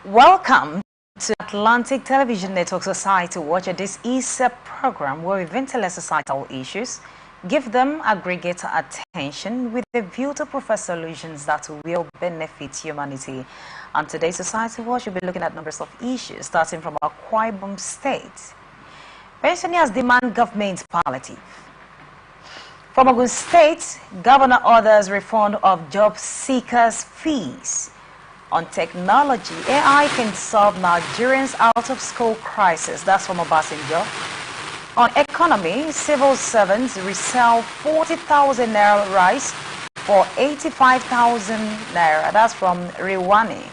Welcome to Atlantic Television Network Society Watch. This is a program where we ventilate societal issues, give them aggregate attention with a view to provide solutions that will benefit humanity. On today's Society Watch, we'll be looking at numbers of issues, starting from Akwa Ibom State. Pensioners demand government palliative. From Ogun State, Governor orders refund of job seekers' fees. On technology, AI can solve Nigerians' out-of-school crisis. That's from Obasanjo. On economy, civil servants resell 40,000 naira rice for 85,000 naira. That's from Rewani.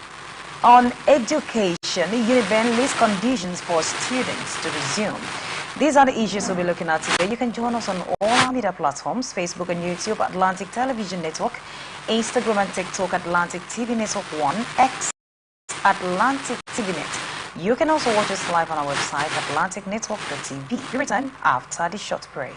On education, Uniben lists conditions for students to resume. These are the issues we'll be looking at today. You can join us on all our media platforms, Facebook and YouTube, Atlantic Television Network, Instagram and TikTok, Atlantic TV Network 1, X, Atlantic TV Net. You can also watch us live on our website, atlanticnetwork.tv. We return after the short break.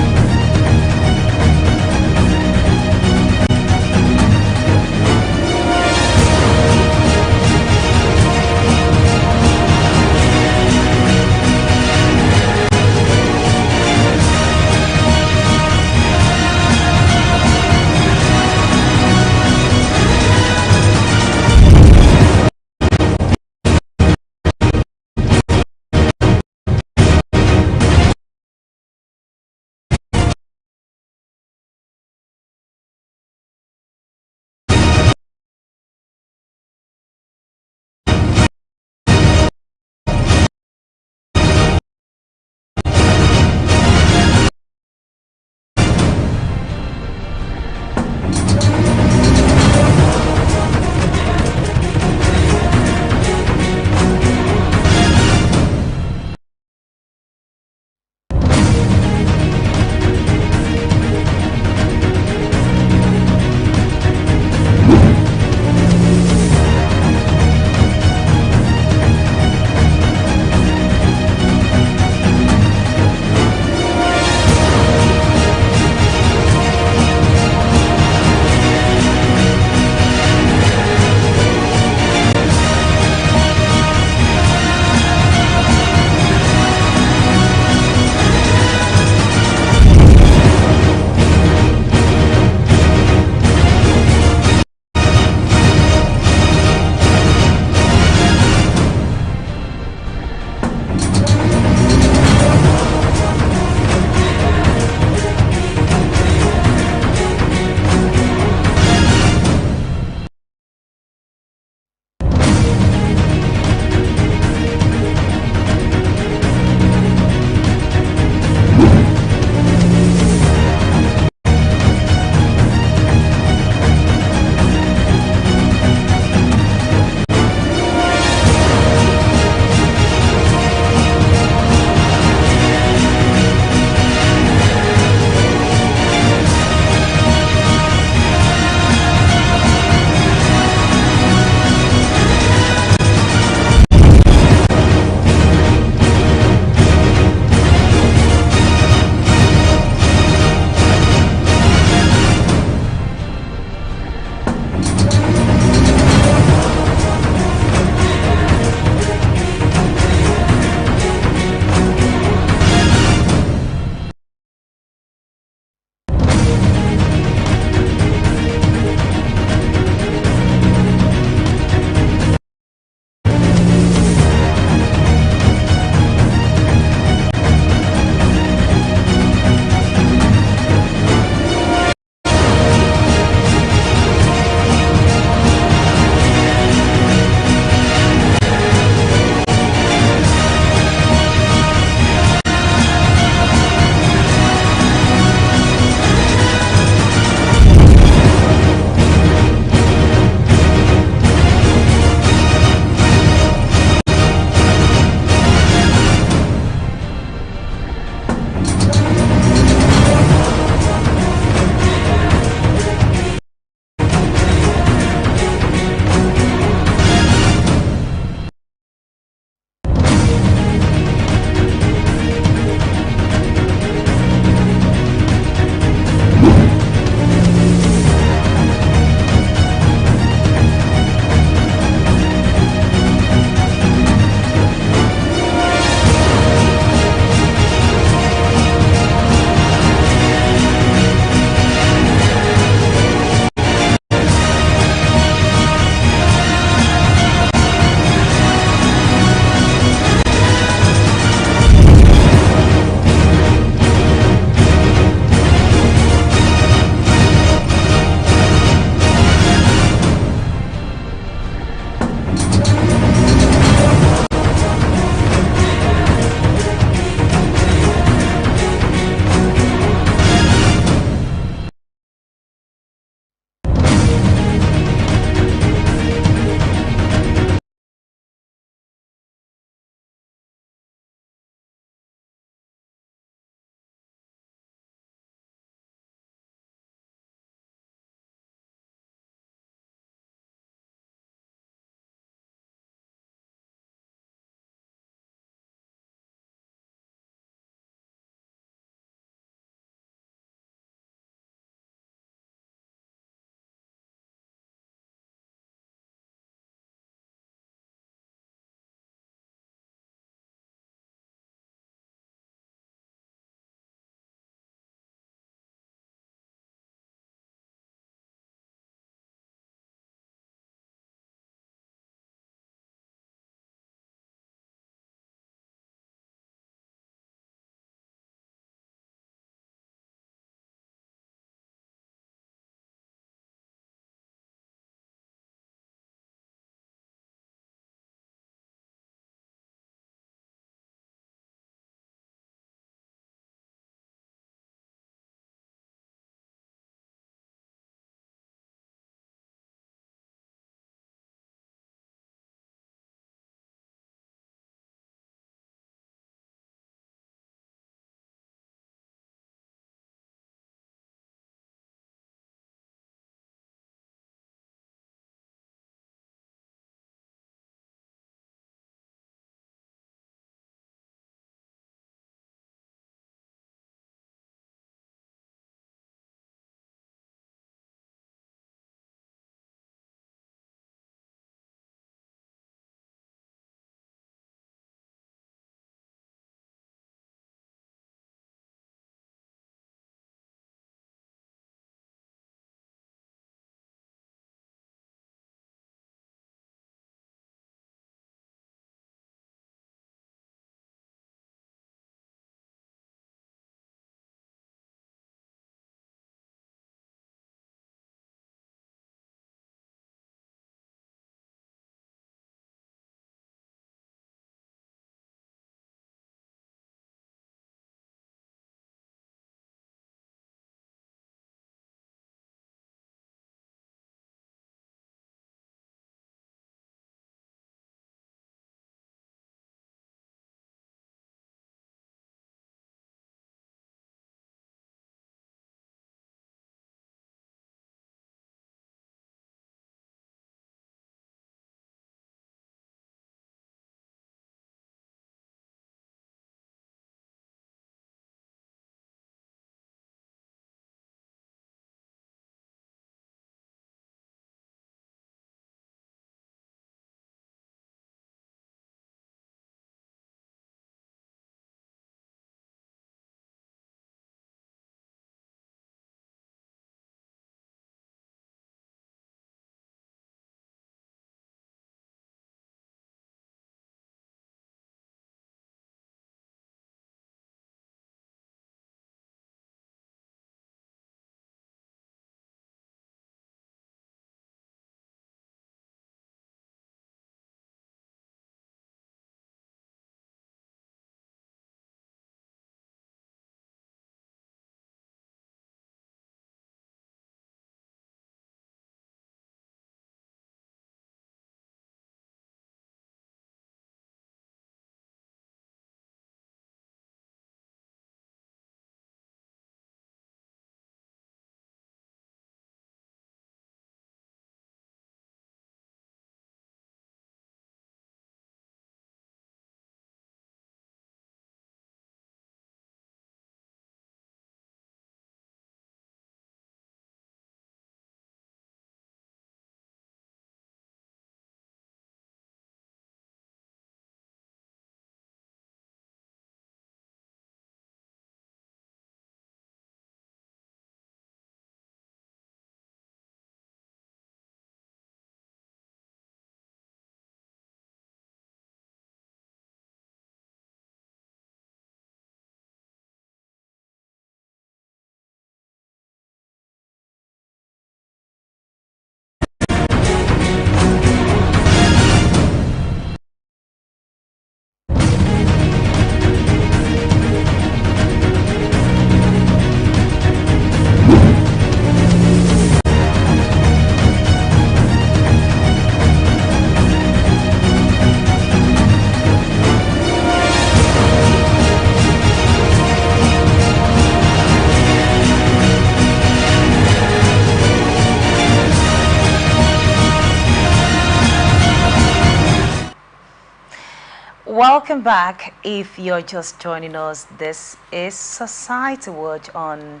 Welcome back. If you're just joining us, this is Society Watch on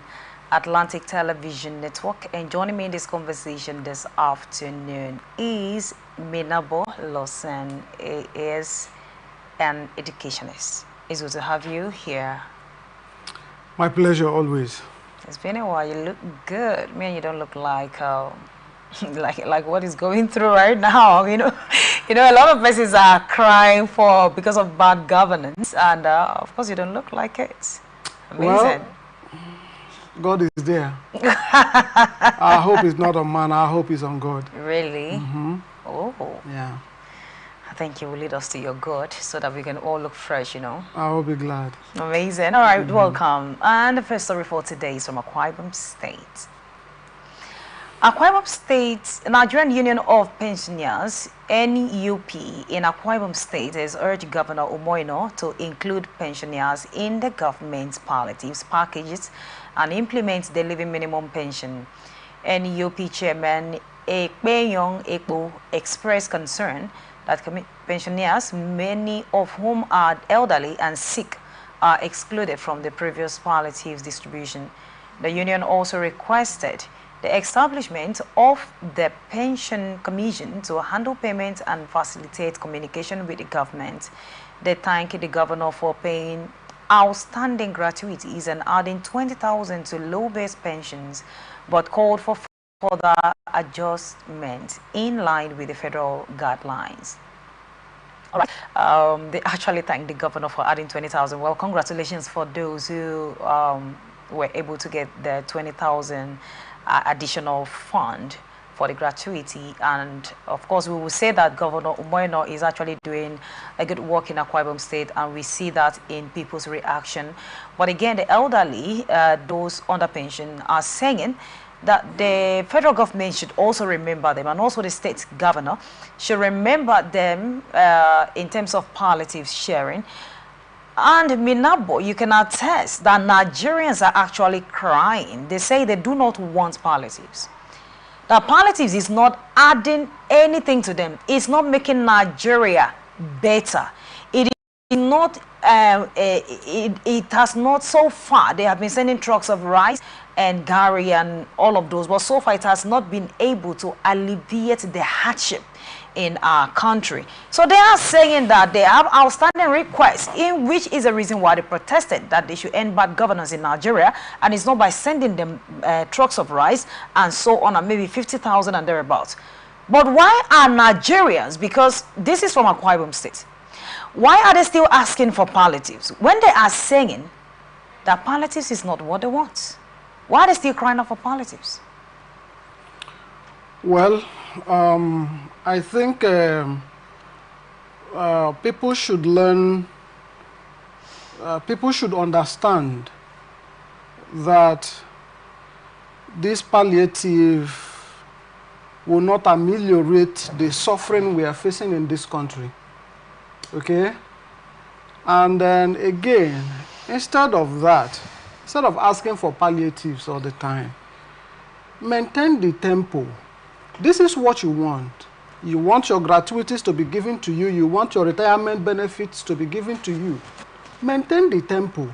Atlantic Television Network, and joining me in this conversation this afternoon is Minabo Lawson. He is an educationist. It's good to have you here. My pleasure, always. It's been a while. You look good. Man, you don't look like like what is going through right now. You know, a lot of places are crying because of bad governance, and of course, you don't look like it. Amazing. Well, God is there. Our hope is not on man. Our hope is on God. Really? Mm-hmm. Oh. Yeah. I think you will lead us to your God so that we can all look fresh, you know. I will be glad. Amazing. All right, welcome. And the first story for today is from Akwa Ibom State. Akwa Ibom State, Nigerian Union of Pensioners, NUP, in Akwa Ibom State has urged Governor Umoino to include pensioners in the government's palliatives packages and implement the living minimum pension. NUP Chairman Ekpenyong Ekpo expressed concern that pensioners, many of whom are elderly and sick, are excluded from the previous palliatives distribution. The union also requested the establishment of the Pension Commission to handle payments and facilitate communication with the government. They thanked the governor for paying outstanding gratuities and adding 20,000 to low-based pensions, but called for further adjustment in line with the federal guidelines. All right. They actually thanked the governor for adding 20,000. Well, congratulations for those who were able to get the 20,000 additional fund for the gratuity. And of course, we will say that Governor Umoino is actually doing a good work in Akwa Ibom State, and we see that in people's reaction. But again, the elderly, those under pension, are saying that the federal government should also remember them, and also the state governor should remember them in terms of palliative sharing. And Minabo, you can attest that Nigerians are actually crying. They say they do not want palliatives. That palliatives is not adding anything to them. It's not making Nigeria better. It is not. It has not so far. They have been sending trucks of rice and Gary and all of those, but so far it has not been able to alleviate the hardship in our country. So they are saying that they have outstanding requests, in which is a reason why they protested that they should end bad governance in Nigeria, and it's not by sending them trucks of rice and so on, and maybe 50,000 and thereabouts. But why are Nigerians, because this is from Akwa Ibom State, why are they still asking for palliatives when they are saying that palliatives is not what they want? Why are they still crying out for palliatives? Well, I think people should learn, people should understand that this palliative will not ameliorate the suffering we are facing in this country. Okay? And then again, instead of that, instead of asking for palliatives all the time, maintain the tempo. This is what you want. You want your gratuities to be given to you. You want your retirement benefits to be given to you. Maintain the tempo,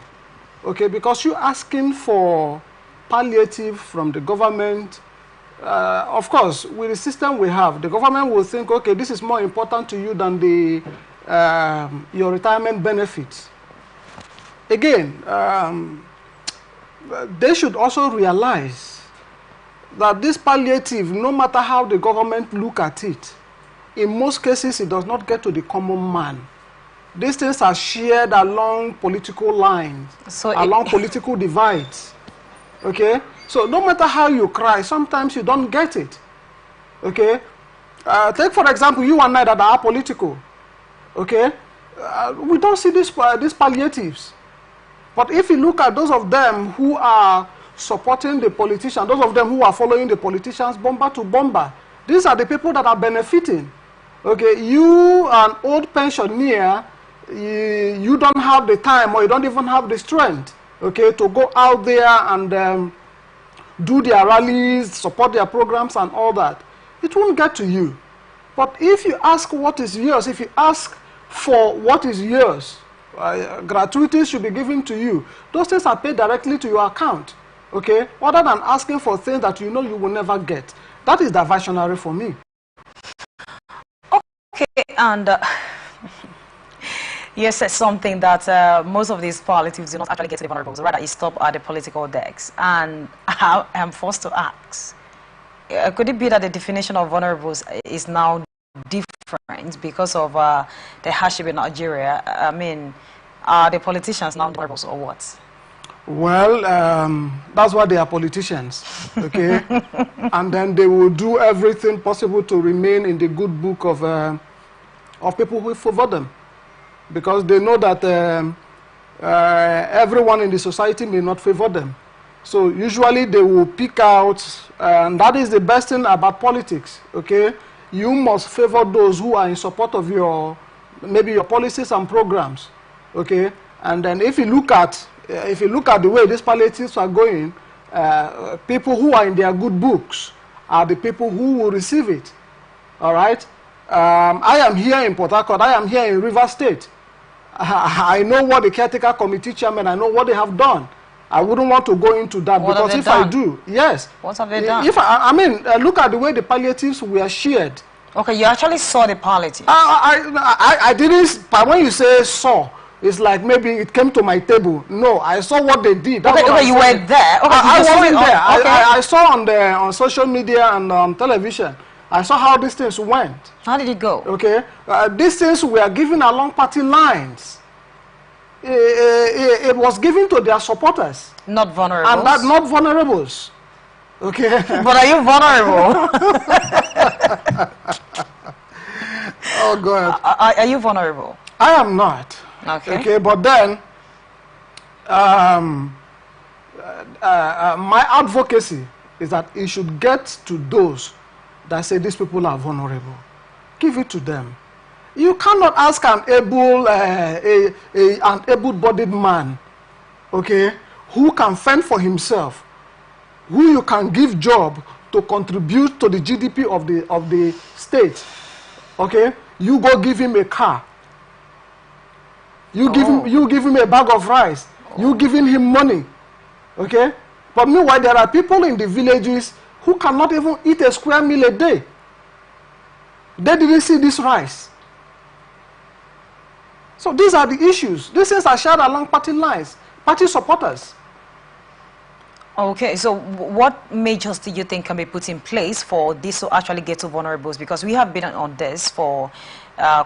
okay? Because you're asking for palliative from the government. Of course, with the system we have, the government will think, okay, this is more important to you than the your retirement benefits. Again, they should also realize that this palliative, no matter how the government look at it, in most cases it does not get to the common man. These things are shared along political lines, so along political divides. Okay? So no matter how you cry, sometimes you don't get it. Okay? Take for example, you and I that are political. Okay? We don't see these palliatives. But if you look at those of them who are supporting the politicians, those of them who are following the politicians bomber to bomber, these are the people that are benefiting. Okay, you, an old pensioner, you don't have the time, or you don't even have the strength, okay, to go out there and do their rallies, support their programs and all that. It won't get to you. But if you ask what is yours, if you ask for what is yours. Gratuities should be given to you. Those things are paid directly to your account, okay? Other than asking for things that you know you will never get. That is diversionary for me. Okay, and you said something that most of these politics do not actually get to the vulnerable, rather it stop at the political decks. And I am forced to ask, could it be that the definition of vulnerables is now different because of the hardship in Nigeria? I mean, are the politicians now vulnerables or what? Well, that's why they are politicians, okay? And then they will do everything possible to remain in the good book of people who favor them, because they know that everyone in the society may not favor them. So usually they will pick out, and that is the best thing about politics, okay? You must favor those who are in support of maybe your policies and programs, okay? And then if you look at the way these palliatives are going, people who are in their good books are the people who will receive it, all right? I am here in Port Harcourt, I am here in Rivers State. I know what the caretaker committee chairman, I know what they have done. I wouldn't want to go into that, because if I do, yes. What have they done? If I mean, look at the way the palliatives were shared. Okay, you actually saw the palliatives. I didn't, but when you say saw, it's like maybe it came to my table. No, I saw what they did. That's okay, you were there. Okay, I wasn't there. Okay. I saw on social media and on television. I saw how these things went. How did it go? Okay, these things were given along party lines. It was given to their supporters. Not vulnerables. And not vulnerables. Okay. But are you vulnerable? Oh God. Are you vulnerable? I am not. Okay. Okay, but then my advocacy is that it should get to those that say these people are vulnerable. Give it to them. You cannot ask an able-bodied man, okay, who can fend for himself, who you can give job to contribute to the GDP of the state, okay? You go give him a car. You give him a bag of rice. You giving him money, okay? But meanwhile, there are people in the villages who cannot even eat a square meal a day. They didn't see this rice. So these are the issues. These things are shared along party lines, party supporters. Okay, so what measures do you think can be put in place for this to actually get to vulnerables? Because we have been on this for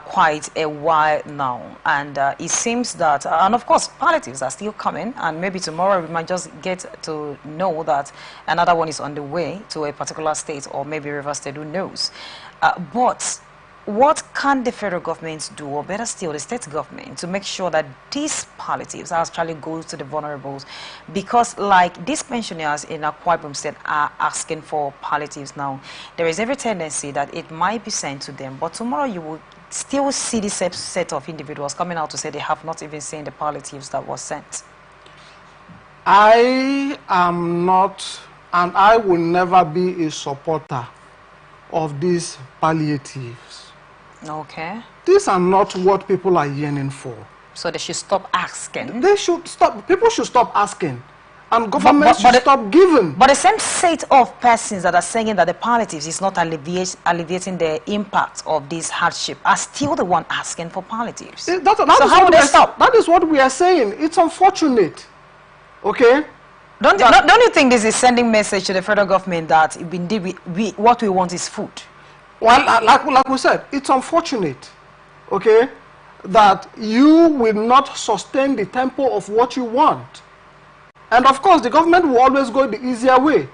quite a while now, and it seems that, and of course, palliatives are still coming, and maybe tomorrow we might just get to know that another one is on the way to a particular state, or maybe River State, who knows. But what can the federal government do, or better still, the state government, to make sure that these palliatives actually go to the vulnerables? Because like these pensioners in Akwa Ibom State are asking for palliatives now, there is every tendency that it might be sent to them, but tomorrow you will still see this set of individuals coming out to say they have not even seen the palliatives that was sent. I am not, and I will never be a supporter of these palliatives. Okay. These are not what people are yearning for. So they should stop asking. They should stop. People should stop asking, and government should stop giving. But the same set of persons that are saying that the palliatives is not alleviating the impact of this hardship are still the one asking for palliatives. So how would they stop? That is what we are saying. It's unfortunate. Okay. Don't you think this is sending message to the federal government that indeed what we want is food? Well, like we said, it's unfortunate, okay, that you will not sustain the tempo of what you want. And of course, the government will always go the easier way.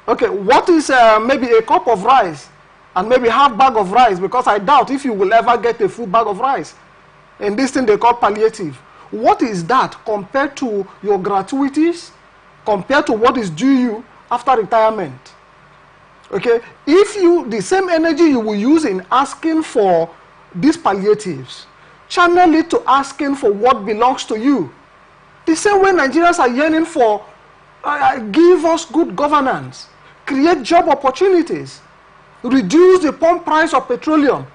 Okay, what is maybe a cup of rice and maybe half bag of rice, because I doubt if you will ever get a full bag of rice. And this thing they call palliative. What is that compared to your gratuities, compared to what is due you after retirement? Okay, if the same energy you will use in asking for these palliatives, channel it to asking for what belongs to you. The same way Nigerians are yearning for, give us good governance, create job opportunities, reduce the pump price of petroleum,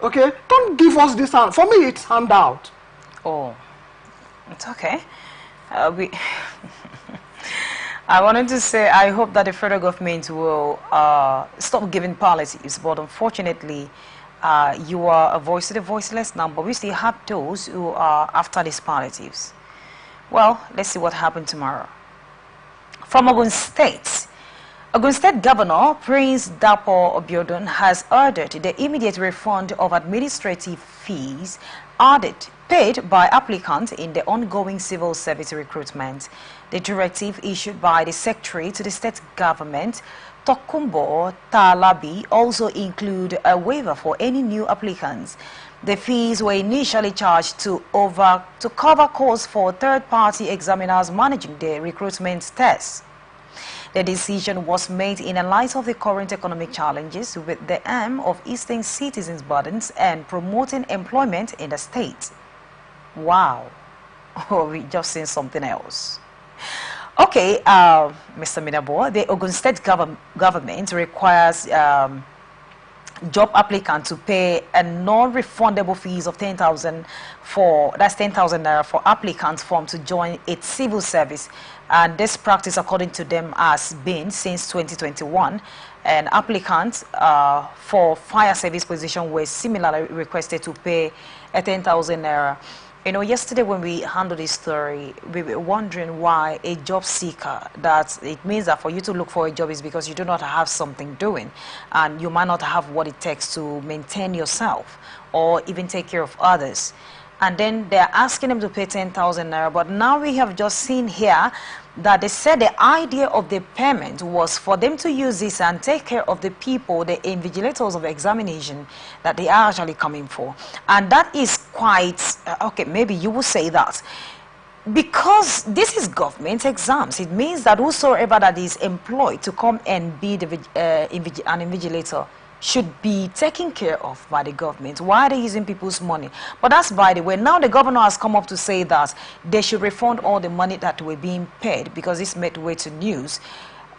Okay, don't give us this hand. For me, it's handout. Oh, it's okay. We I wanted to say I hope that the federal government will stop giving palliatives, but unfortunately, you are a voice to the voiceless now, but we still have those who are after these palliatives. Well, let's see what happens tomorrow. From Ogun State Governor Prince Dapo Obiodun has ordered the immediate refund of administrative fees paid by applicants in the ongoing civil service recruitment. The directive issued by the Secretary to the state government, Tokumbo Talabi, also include a waiver for any new applicants. The fees were initially charged to cover costs for third-party examiners managing the recruitment tests. The decision was made in the light of the current economic challenges with the aim of easing citizens' burdens and promoting employment in the state. Wow. Oh, we just seen something else. Okay, Mr. Minabo, the Ogun State government requires job applicant to pay a non-refundable fees of 10,000 naira for applicants form to join its civil service, and this practice according to them has been since 2021, and applicants for fire service position were similarly requested to pay a 10,000 naira. You know, yesterday when we handled this story, we were wondering why a job seeker, that it means that for you to look for a job is because you do not have something doing and you might not have what it takes to maintain yourself or even take care of others. And then they're asking them to pay 10,000 naira. But now we have just seen here that they said the idea of the payment was for them to use this and take care of the people, the invigilators of examination that they are actually coming for. And that is quite, okay, maybe you will say that. Because this is government exams, it means that whosoever that is employed to come and be an invigilator should be taken care of by the government. Why are they using people's money? But that's by the way. Now the governor has come up to say that they should refund all the money that were being paid because this made way to news.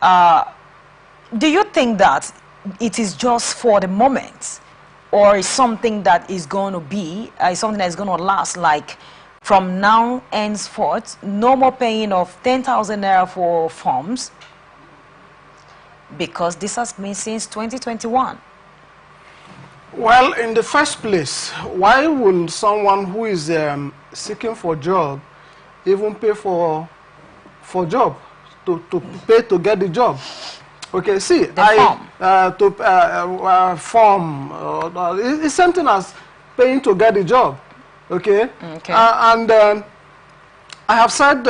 Do you think that it is just for the moment, or is something that is going to be something that is going to last, like from now henceforth, no more paying of 10,000 naira for forms? Because this has been since 2021. Well, in the first place, why will someone who is seeking for job even pay for job, to pay to get the job? Okay, see, form, it's something as paying to get the job, okay? Okay. And I have said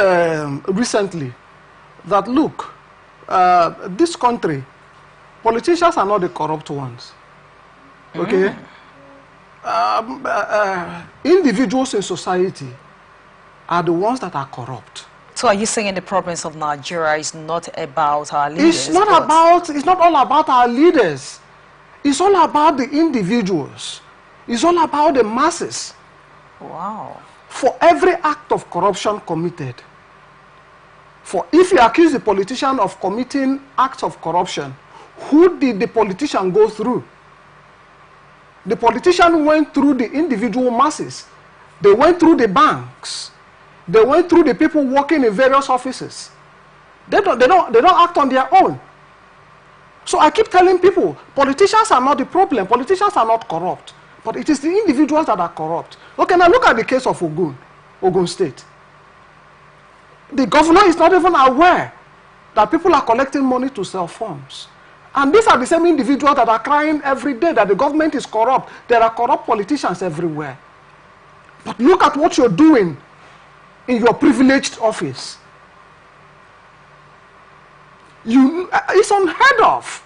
recently that, look, this country, politicians are not the corrupt ones. Okay, individuals in society are the ones that are corrupt. So are you saying the problems of Nigeria is not about our leaders? It's not all about our leaders. It's all about the individuals. It's all about the masses. Wow. For every act of corruption committed, if you accuse the politician of committing acts of corruption, who did the politician go through? The politician went through the individual masses. They went through the banks. They went through the people working in various offices. They don't act on their own. So I keep telling people, politicians are not the problem. Politicians are not corrupt. But it is the individuals that are corrupt. Okay, now look at the case of Ogun State. The governor is not even aware that people are collecting money to sell forms. And these are the same individuals that are crying every day that the government is corrupt. There are corrupt politicians everywhere. But look at what you're doing in your privileged office. It's unheard of.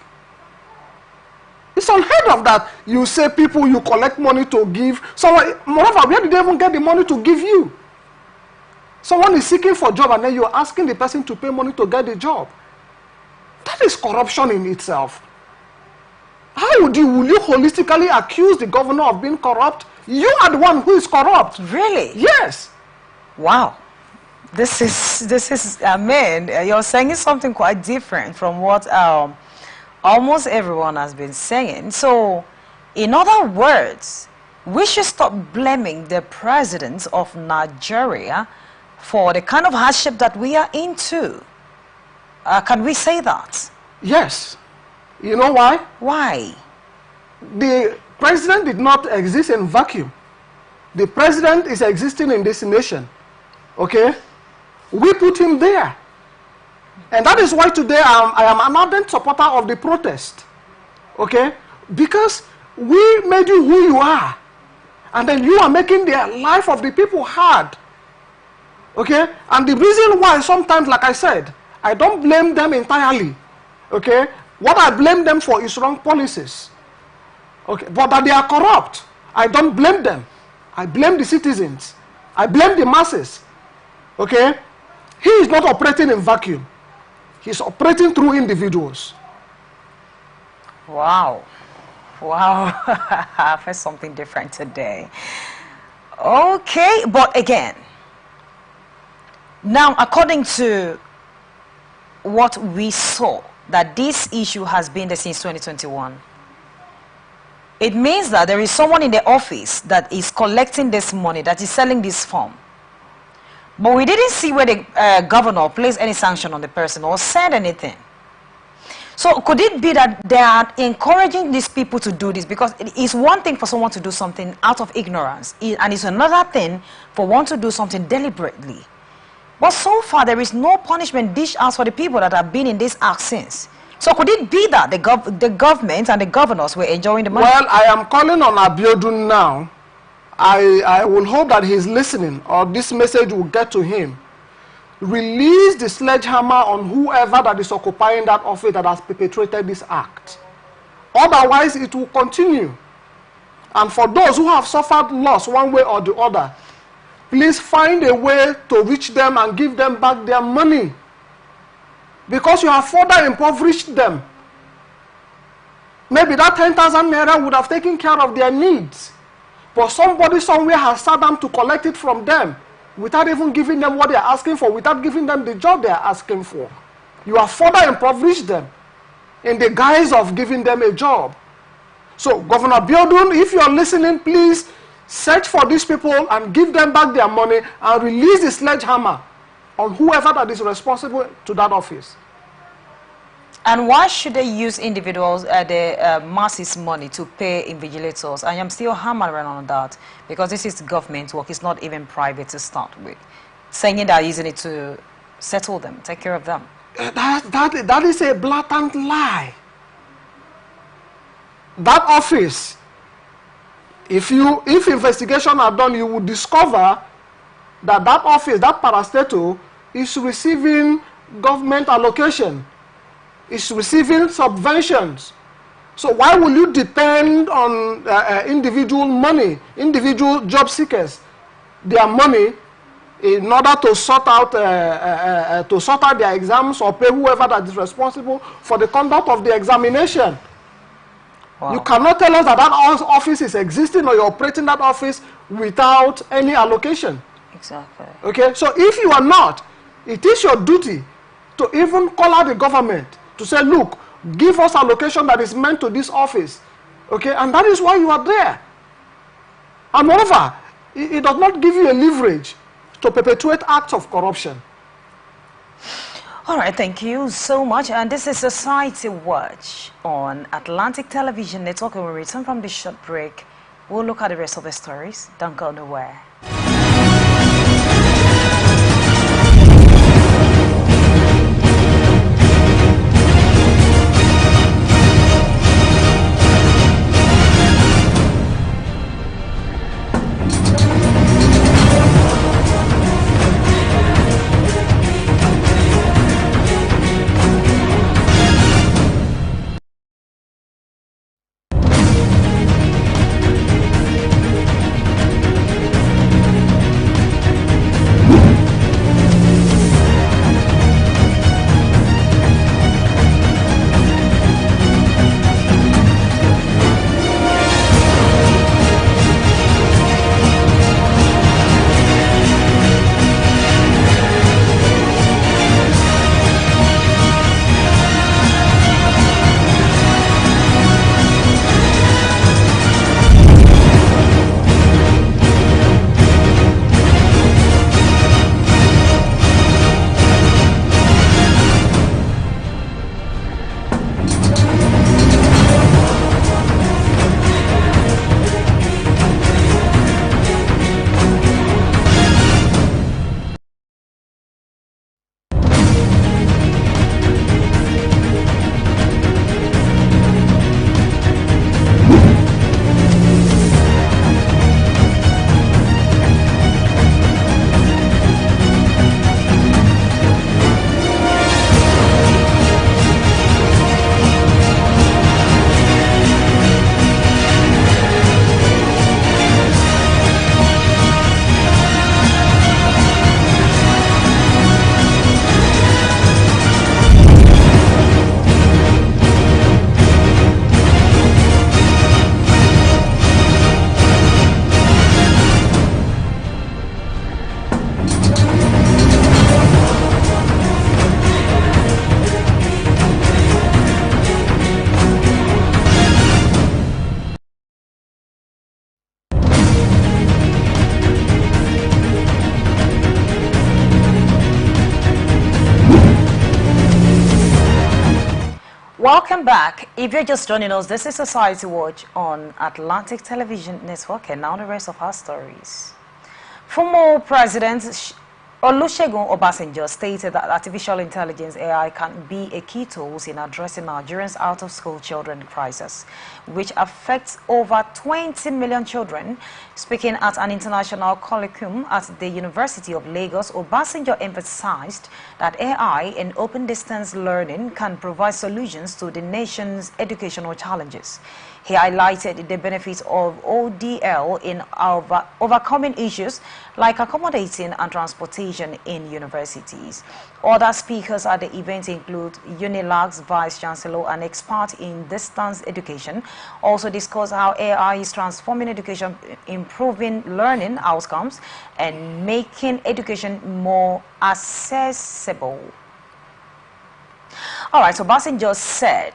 It's unheard of that you say people you collect money to give. Moreover, where did they even get the money to give you? Someone is seeking for a job and then you're asking the person to pay money to get the job. That is corruption in itself. Will you holistically accuse the governor of being corrupt? You are the one who is corrupt. Really? Yes. Wow. This is man, you're saying something quite different from what almost everyone has been saying. So, in other words, we should stop blaming the president of Nigeria for the kind of hardship that we are into. Can we say that? Yes. You know why? Why? The president did not exist in vacuum. The president is existing in this nation. Okay? We put him there. And that is why today I am an ardent supporter of the protest. Okay? Because we made you who you are. And then you are making the life of the people hard. Okay? And the reason why sometimes, like I said, I don't blame them entirely. Okay? What I blame them for is wrong policies. Okay? But that they are corrupt, I don't blame them. I blame the citizens. I blame the masses. Okay? He is not operating in vacuum. He's operating through individuals. Wow. Wow. I've heard something different today. Okay, but again, now according to what we saw, that this issue has been there since 2021, it means that there is someone in the office that is collecting this money, that is selling this form. But we didn't see where the governor placed any sanction on the person or said anything. So could it be that they are encouraging these people to do this? Because it is one thing for someone to do something out of ignorance, and it's another thing for one to do something deliberately. But so far, there is no punishment dished out for the people that have been in this act since. So could it be that the government and the governors were enjoying the money? Well, I am calling on Abiodun now. I will hope that he's listening, or this message will get to him. Release the sledgehammer on whoever that is occupying that office that has perpetrated this act. Otherwise, it will continue. And for those who have suffered loss one way or the other, please find a way to reach them and give them back their money. Because you have further impoverished them. Maybe that 10,000 naira would have taken care of their needs. But somebody somewhere has sat down to collect it from them without even giving them what they are asking for, without giving them the job they are asking for. You have further impoverished them in the guise of giving them a job. So, Governor Biodun, if you are listening, please search for these people and give them back their money and release the sledgehammer on whoever that is responsible to that office. And why should they use individuals, the masses' money to pay invigilators? I am still hammering on that, because this is government work. It's not even private to start with. Saying they're using it to settle them, take care of them. That is a blatant lie. That office, if investigation are done, you will discover that that office, that parastatal, is receiving government allocation. Is receiving subventions. So why will you depend on individual money, individual job seekers, their money, in order to sort out their exams or pay whoever that is responsible for the conduct of the examination? Wow. You cannot tell us that that office is existing or you're operating that office without any allocation. Exactly. Okay, so if you are not, it is your duty to even call out the government to say, look, give us allocation that is meant to this office. Okay, and that is why you are there. And moreover, it does not give you a leverage to perpetuate acts of corruption. All right, thank you so much. And this is Society Watch on Atlantic Television Network. When we return from this short break, we'll look at the rest of the stories. Don't go nowhere. Welcome back. If you're just joining us, this is Society Watch on Atlantic Television Network, and now the rest of our stories. Former President Olusegun Obasanjo stated that artificial intelligence AI can be a key tool in addressing Nigerians' out-of-school children crisis, which affects over 20 million children. Speaking at an international colloquium at the University of Lagos, Obasanjo emphasized that AI and open distance learning can provide solutions to the nation's educational challenges. He highlighted the benefits of ODL in overcoming issues like accommodating and transportation in universities. Other speakers at the event include UNILAG's Vice Chancellor and expert in distance education. Also discussed how AI is transforming education, improving learning outcomes, and making education more accessible. All right, so Obasanjo said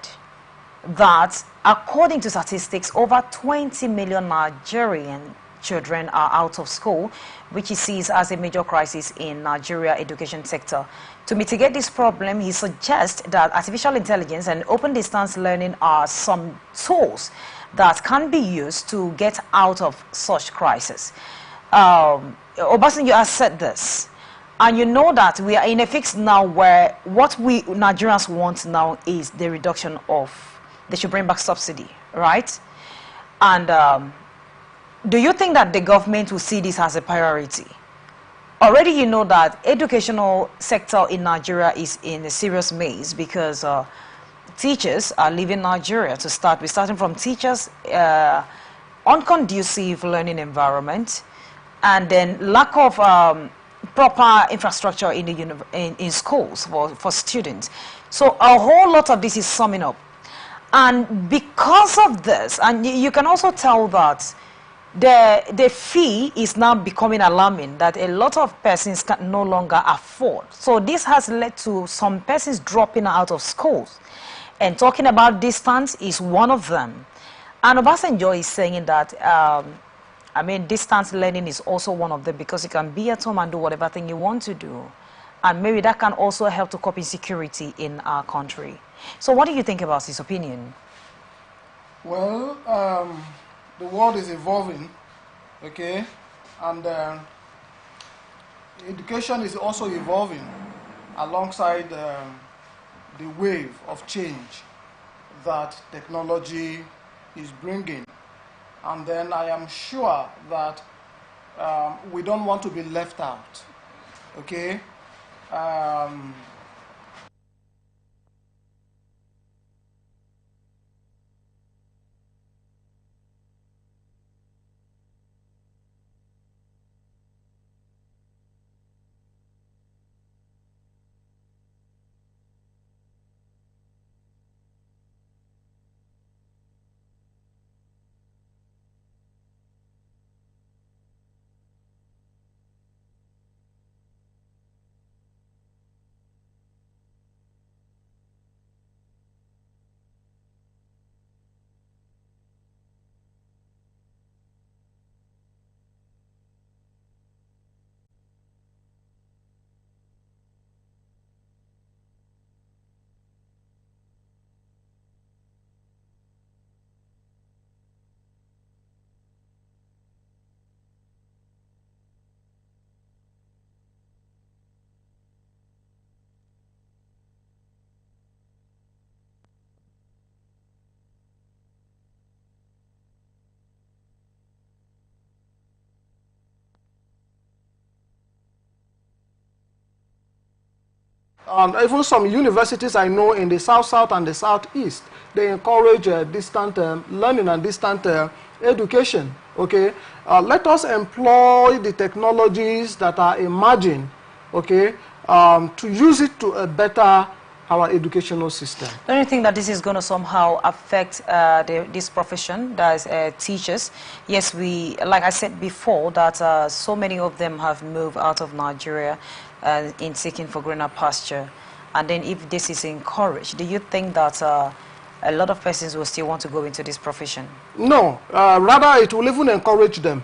that according to statistics, over 20 million Nigerian children are out of school, which he sees as a major crisis in Nigeria education sector. To mitigate this problem, he suggests that artificial intelligence and open distance learning are some tools that can be used to get out of such crisis. Obasanjo has said this. And you know that we are in a fix now where what we Nigerians want now is the reduction of, they should bring back subsidy, right? And do you think that the government will see this as a priority? Already you know that educational sector in Nigeria is in a serious maze because teachers are leaving Nigeria to start. We're starting from teachers, unconducive learning environment, and then lack of proper infrastructure in the in schools for students. So a whole lot of this is summing up. And because of this, and you can also tell that the fee is now becoming alarming, that a lot of persons can no longer afford. So this has led to some persons dropping out of schools. And talking about distance is one of them. And Obasanjo is saying that, I mean, distance learning is also one of them because you can be at home and do whatever thing you want to do. And maybe that can also help to curb insecurity in our country. So what do you think about his opinion? Well, the world is evolving, okay, and education is also evolving alongside the wave of change that technology is bringing. And then I am sure that we don't want to be left out, okay? And even some universities I know in the south and the southeast, they encourage distant learning and distant education. Okay, let us employ the technologies that are emerging. Okay, to use it to better our educational system. Don't you think that this is going to somehow affect this profession, that is teachers? Yes, we, like I said before, that so many of them have moved out of Nigeria in seeking for greener pasture. And then if this is encouraged, do you think that a lot of persons will still want to go into this profession? No, rather it will even encourage them.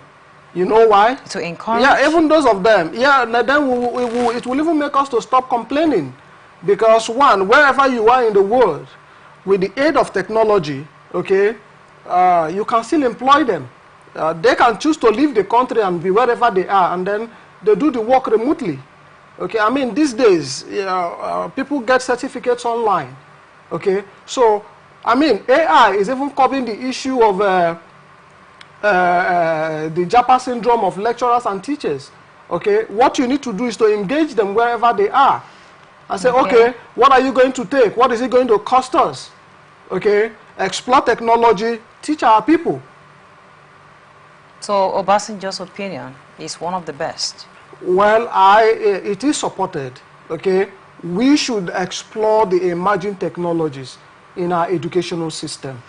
You know why? To encourage? Yeah, even those of them. Yeah, then it will even make us to stop complaining. Because one, wherever you are in the world, with the aid of technology, okay, you can still employ them. They can choose to leave the country and be wherever they are, and then they do the work remotely. Okay, I mean, these days, people get certificates online. Okay, so, I mean, AI is even covering the issue of the Japa syndrome of lecturers and teachers. Okay, what you need to do is to engage them wherever they are. And say, okay, what are you going to take? What is it going to cost us? Okay, explore technology, teach our people. So Obasanjo's opinion is one of the best. Well, it is supported. Okay, we should explore the emerging technologies in our educational system.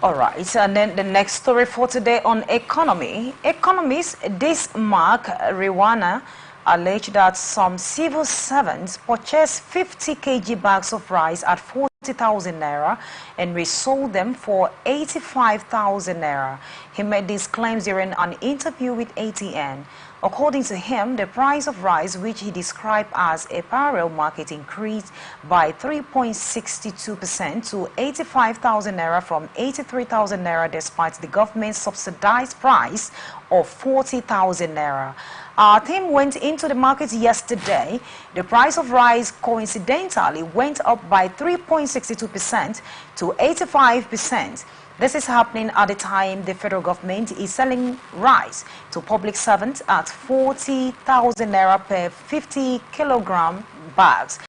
All right, and then the next story for today on economy. Economists this Mark Rewana alleged that some civil servants purchased 50 kg bags of rice at 40,000 naira and resold them for 85,000 naira. He made these claims during an interview with ATN. According to him, the price of rice, which he described as a parallel market, increased by 3.62% to 85,000 naira from 83,000 naira despite the government's subsidized price of 40,000 naira. Our team went into the market yesterday. The price of rice coincidentally went up by 3.62% to 85%. This is happening at the time the federal government is selling rice to public servants at 40,000 naira per 50 kilogram bags.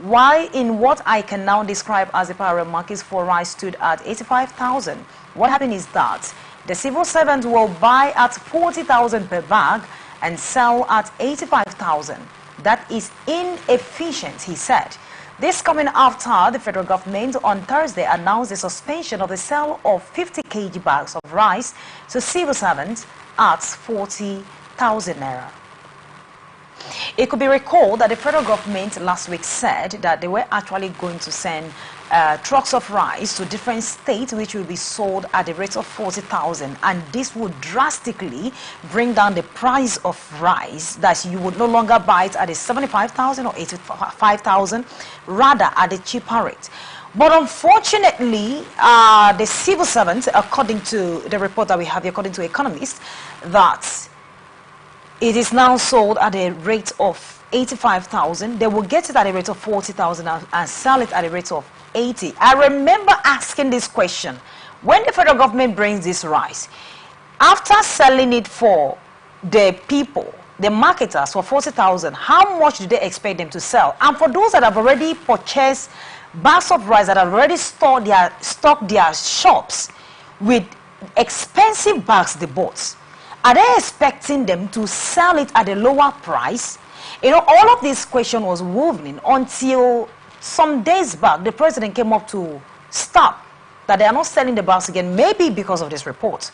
While in what I can now describe as the parallel markets for rice stood at 85,000. What happened is that the civil servants will buy at 40,000 per bag and sell at 85,000. That is inefficient, he said. This coming after the federal government on Thursday announced the suspension of the sale of 50 kg bags of rice to civil servants at 40,000 naira. It could be recalled that the federal government last week said that they were actually going to send trucks of rice to different states which will be sold at the rate of 40,000, and this would drastically bring down the price of rice, that you would no longer buy it at a 75,000 or 85,000, rather at a cheaper rate. But unfortunately, the civil servants, according to the report that we have, according to economists, that it is now sold at a rate of 85,000. They will get it at a rate of 40,000 and sell it at a rate of 80. I remember asking this question when the federal government brings this rice, after selling it for the people, the marketers, for 40,000, how much do they expect them to sell? And for those that have already purchased bags of rice, that have already stocked their shops with expensive bags they bought, are they expecting them to sell it at a lower price? You know, all of this question was woven until some days back, the president came up to stop that they are not selling the bags again, maybe because of this report.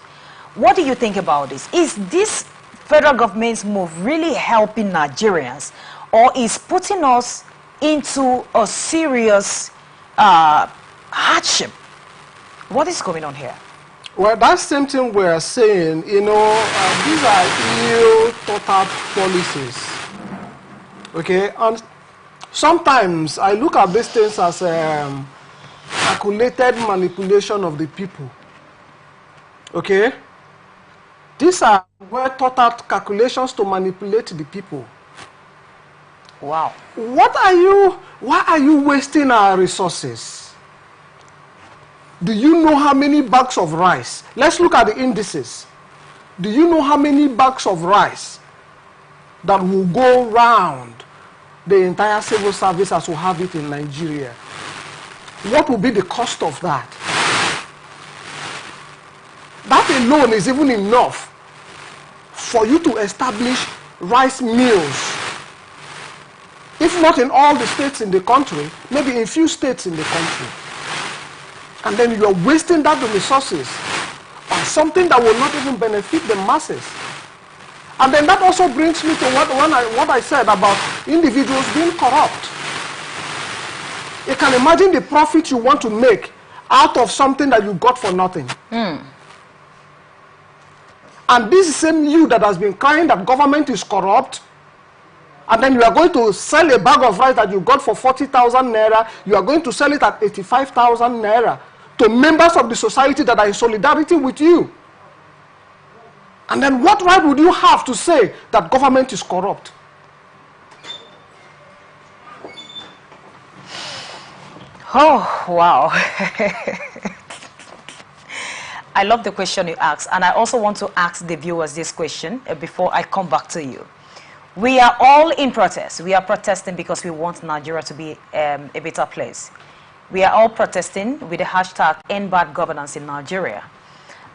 What do you think about this? Is this federal government's move really helping Nigerians, or is putting us into a serious hardship? What is going on here? Well, that's same thing we're saying, you know, these are ill-thought-out policies. Okay, and sometimes I look at these things as calculated manipulation of the people. Okay, these are well-thought-out calculations to manipulate the people. Wow. Why are you wasting our resources? Do you know how many bags of rice? Let's look at the indices. Do you know how many bags of rice that will go round the entire civil service as we have it in Nigeria? What will be the cost of that? That alone is even enough for you to establish rice mills. If not in all the states in the country, maybe in few states in the country. And then you are wasting that resources on something that will not even benefit the masses. And then that also brings me to what I said about individuals being corrupt. You can imagine the profit you want to make out of something that you got for nothing. And this is same you that has been crying that government is corrupt And then you are going to sell a bag of rice that you got for 40,000 naira, you are going to sell it at 85,000 naira to members of the society that are in solidarity with you. And then what right would you have to say that government is corrupt? Oh, wow. I love the question you asked, and I also want to ask the viewers this question before I come back to you. We are all in protest. We are protesting because we want Nigeria to be a better place. We are all protesting with the hashtag End Bad Governance in Nigeria.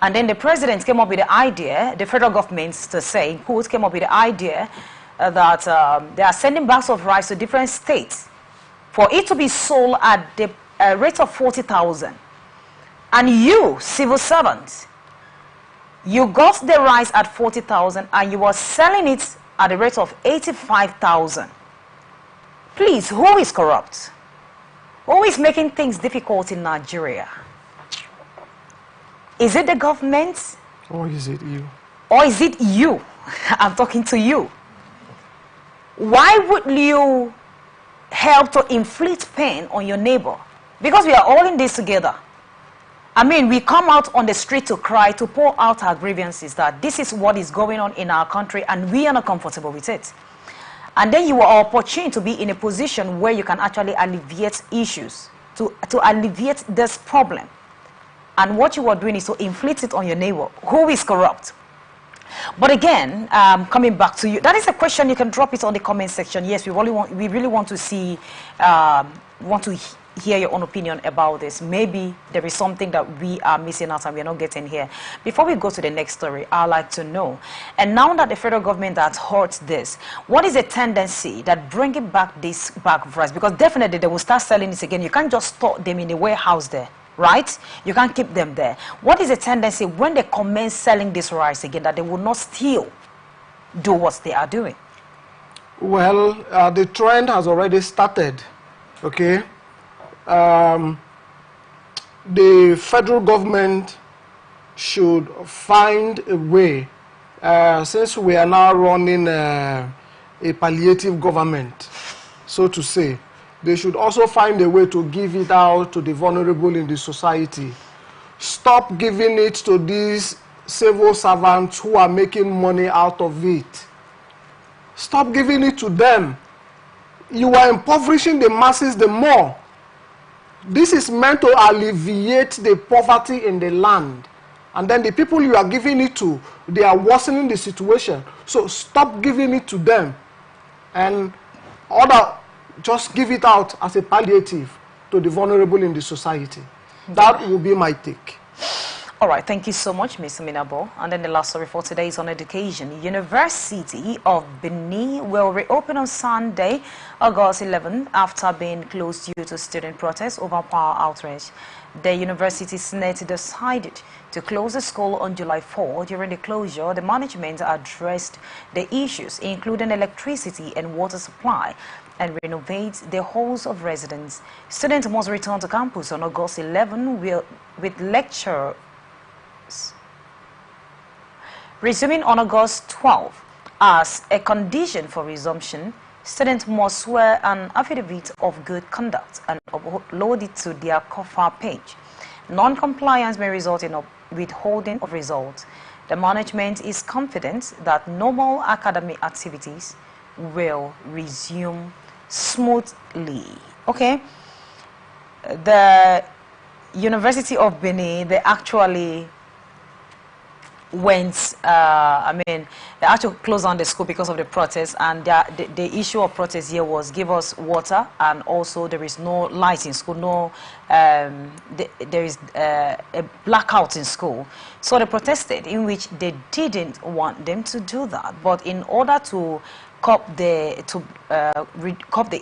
And then the president came up with the idea, the federal government, to say, in quotes, came up with the idea that they are sending bags of rice to different states for it to be sold at the rate of 40,000. And you, civil servants, you got the rice at 40,000 and you were selling it at the rate of 85,000. Please, who is corrupt? Who is making things difficult in Nigeria? Is it the government? Or is it you? Or is it you? I'm talking to you. Why would you help to inflict pain on your neighbor? Because we are all in this together. I mean, we come out on the street to cry, to pour out our grievances that this is what is going on in our country and we are not comfortable with it. And then you are opportune to be in a position where you can actually alleviate issues, to alleviate this problem. And what you are doing is to inflict it on your neighbor, who is corrupt. But again, coming back to you, that is a question. You can drop it on the comment section. Yes, we really want to see, hear your own opinion about this. Maybe there is something that we are missing out and we are not getting here. Before we go to the next story, I'd like to know, and now that the federal government has heard this, what is the tendency that bringing back this bag of rice? Because definitely they will start selling it again. You can't just store them in the warehouse there, right? You can't keep them there. What is the tendency when they commence selling this rice again, that they will not still do what they are doing? Well, the trend has already started, okay? The federal government should find a way, since we are now running a palliative government, so to say, they should also find a way to give it out to the vulnerable in the society. Stop giving it to these civil servants who are making money out of it. Stop giving it to them. You are impoverishing the masses the more. This is meant to alleviate the poverty in the land. And then the people you are giving it to, they are worsening the situation. So stop giving it to them. And just give it out as a palliative to the vulnerable in the society. That will be my take. All right, thank you so much, Mr. Minabo. And then the last story for today is on education. University of Benin will reopen on Sunday, August 11, after being closed due to student protests over power outrage. The university senate decided to close the school on July 4. During the closure, the management addressed the issues, including electricity and water supply, and renovate the halls of residence. Students must return to campus on August 11 with lecture resuming on August 12. As a condition for resumption, students must swear an affidavit of good conduct and upload it to their COFA page. Non-compliance may result in withholding of results. The management is confident that normal academic activities will resume smoothly. Okay, the University of Benin, they actually went, they actually closed down the school because of the protest, and the issue of protest here was give us water, and also there is no light in school, no, there is a blackout in school. So they protested, in which they didn't want them to do that, but in order to cop the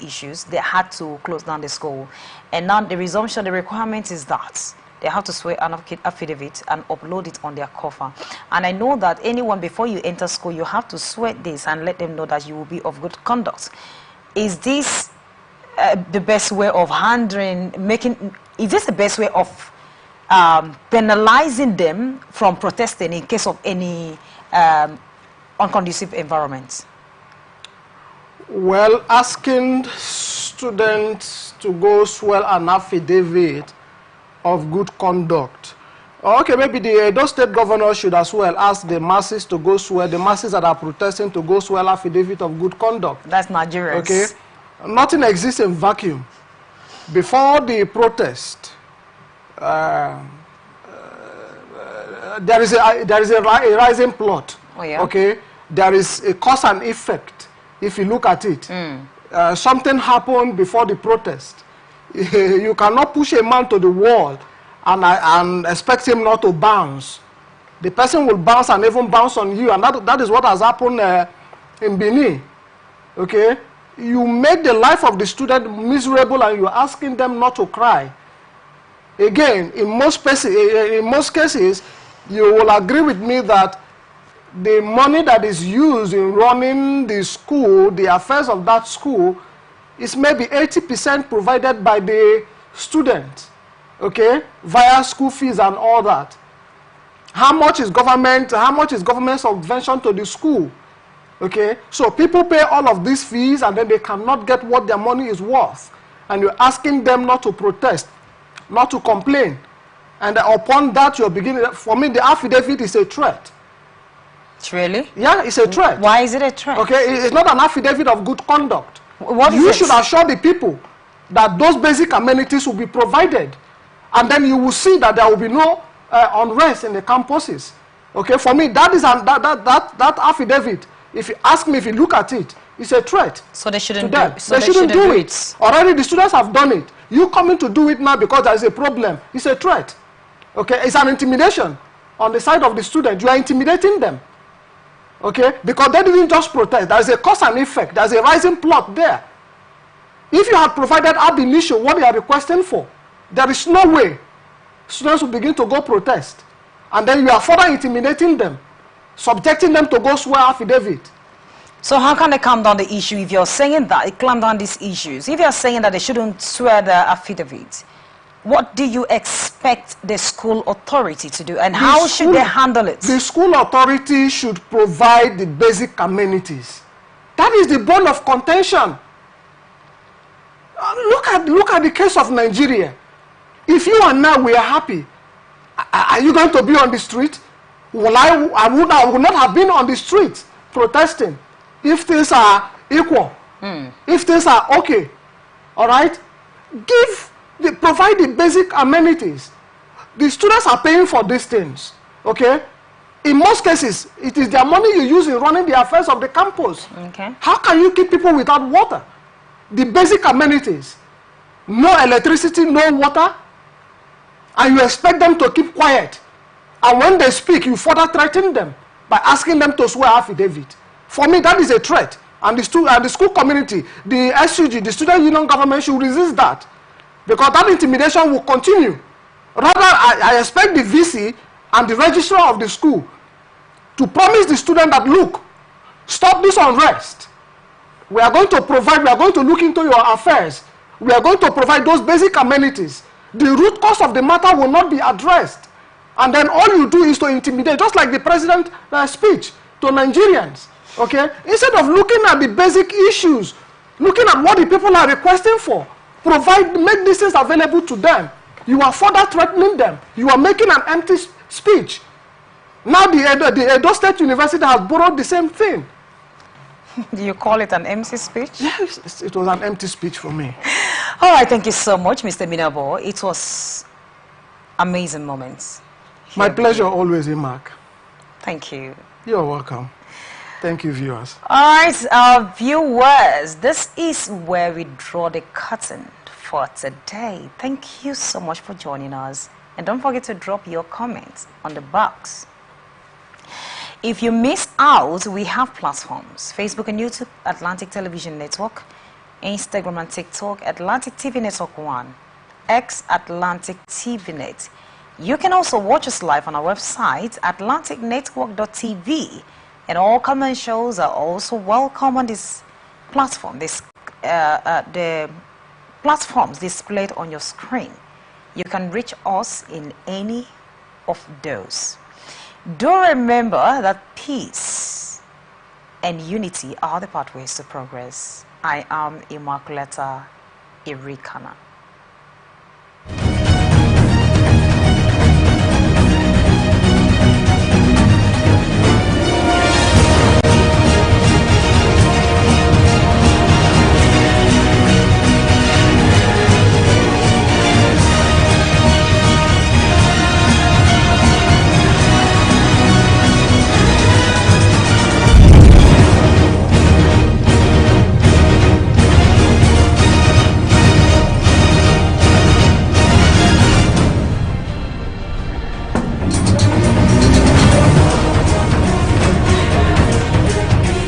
issues, they had to close down the school. And now the resumption, the requirement is that they have to swear an affidavit and upload it on their COFA. And I know that anyone, before you enter school, you have to swear this and let them know that you will be of good conduct. Is this the best way of handling, is this the best way of penalizing them from protesting in case of any unconducive environment? Well, asking students to go swell an affidavit of good conduct. Okay, maybe the Edo State governor should as well ask the masses to go swear, the masses that are protesting to go swear affidavit of good conduct. That's Nigerians. Okay, nothing exists in vacuum. Before the protest, there is a rising plot. Oh, yeah? Okay, there is a cause and effect. If you look at it, something happened before the protest. You cannot push a man to the wall and expect him not to bounce. The person will bounce and even bounce on you, and that is what has happened in Benin. Okay, you made the life of the student miserable, and you're asking them not to cry. Again, in most cases, you will agree with me that the money that is used in running the school, the affairs of that school, is maybe 80% provided by the student, okay, via school fees and all that. How much is government subvention to the school? Okay, so people pay all of these fees and then they cannot get what their money is worth. And you're asking them not to protest, not to complain. And upon that, you're beginning, for me, the affidavit is a threat. Really? Yeah, it's a threat. Why is it a threat? Okay, it's not an affidavit of good conduct. What is you it? should assure the people that those basic amenities will be provided. And then you will see that there will be no unrest in the campuses. Okay, for me, that is that affidavit. If you ask me, if you look at it, it's a threat. So they shouldn't to them. do it. So they shouldn't do it. Already the students have done it. You coming to do it now because there is a problem. It's a threat. Okay, it's an intimidation on the side of the student. You are intimidating them. Okay, because they didn't just protest. There is a cause and effect. There is a rising plot there. If you had provided ab initio what they are requesting for, there is no way students will begin to go protest. And then you are further intimidating them, subjecting them to go swear affidavit. So how can they calm down the issue if you're saying that, calm down these issues? If you're saying that they shouldn't swear the affidavit, what do you expect the school authority to do, and how should they handle it? The school authority should provide the basic amenities. That is the bone of contention. Look at the case of Nigeria. If you and I were happy, are you going to be on the street? Well, I would not have been on the street protesting if things are equal, if things are okay. All right? Provide the basic amenities. The students are paying for these things, okay? In most cases, it is their money you use in running the affairs of the campus. Okay. How can you keep people without water? The basic amenities. No electricity, no water, and you expect them to keep quiet. And when they speak, you further threaten them by asking them to swear affidavit. For me, that is a threat. And the school community, the SUG, the Student Union Government should resist that. Because that intimidation will continue. Rather, I expect the VC and the registrar of the school to promise the student that, look, stop this unrest. We are going to look into your affairs. We are going to provide those basic amenities. The root cause of the matter will not be addressed. And then all you do is to intimidate, just like the president's speech to Nigerians. Okay? Instead of looking at the basic issues, looking at what the people are requesting for, make these things available to them. You are further threatening them. You are making an empty speech. Now the Edo State University has borrowed the same thing. Do you call it an empty speech? Yes, it was an empty speech for me. All right, thank you so much, Mr. Minabo. It was amazing moments. My pleasure always, Mark. Thank you. You're welcome. Thank you, viewers. All right, viewers, this is where we draw the curtain for today. Thank you so much for joining us. And don't forget to drop your comments on the box. If you missed out, we have platforms: Facebook and YouTube, Atlantic Television Network; Instagram and TikTok, Atlantic TV Network 1; X, Atlantic TV Net. You can also watch us live on our website, atlanticnetwork.tv. And all common shows are also welcome on this platform, the platforms displayed on your screen. You can reach us in any of those. Do remember that peace and unity are the pathways to progress. I am Immaculata Irikana.